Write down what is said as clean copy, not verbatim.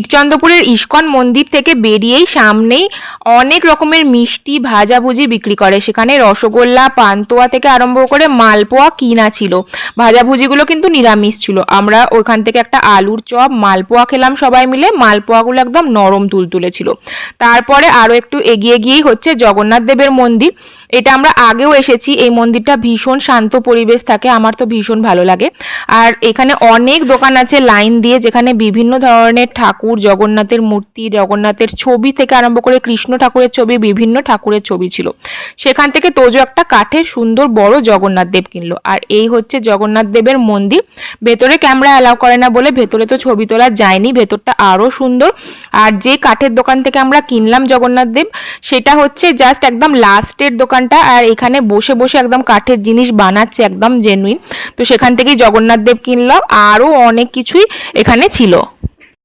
চন্দ্রপুরের ISKCON মন্দির থেকে বেরিয়েই সামনেই অনেক রকমের মিষ্টি ভাজাভুজি বিক্রি করে। সেখানে রসগোল্লা, পান্তুয়া থেকে আরম্ভ করে মালপোয়া কিনা ছিল। ভাজাভুজিগুলো কিন্তু নিরামিষ ছিল। আমরা ওইখান থেকে একটা আলুর চপ, মালপোয়া খেলাম সবাই মিলে। মালপোয়াগুলো একদম নরম তুলতুলে ছিল। তারপরে আরো একটু এগিয়ে গিয়েই হচ্ছে জগন্নাথ দেবের মন্দির। এটা আমরা আগেও এসেছি। এই মন্দিরটা ভীষণ শান্ত পরিবেশ থাকে, আমার তো ভীষণ ভালো লাগে। আর এখানে অনেক দোকান আছে লাইন দিয়ে, যেখানে বিভিন্ন ধরনের ঠাকুর, জগন্নাথের মূর্তি, জগন্নাথের ছবি থেকে আরম্ভ করে কৃষ্ণ ঠাকুরের ছবি, বিভিন্ন ঠাকুরের ছবি ছিল। সেখান থেকে তোজো একটা কাঠের সুন্দর বড় জগন্নাথ দেব কিনলো। আর এই হচ্ছে জগন্নাথ দেবের মন্দির। ভেতরে ক্যামেরা অ্যালাউ করে না বলে ভেতরে তো ছবি তোলা যায়নি। ভেতরটা আরো সুন্দর। আর যে কাঠের দোকান থেকে আমরা কিনলাম জগন্নাথ দেব, সেটা হচ্ছে জাস্ট একদম লাস্টের দোকানটা। আর এখানে বসে বসে একদম কাঠের জিনিস বানাচ্ছে, একদম জেনুইন। তো সেখান থেকেই জগন্নাথ দেব কিনলাম। আরো অনেক কিছুই এখানে ছিল।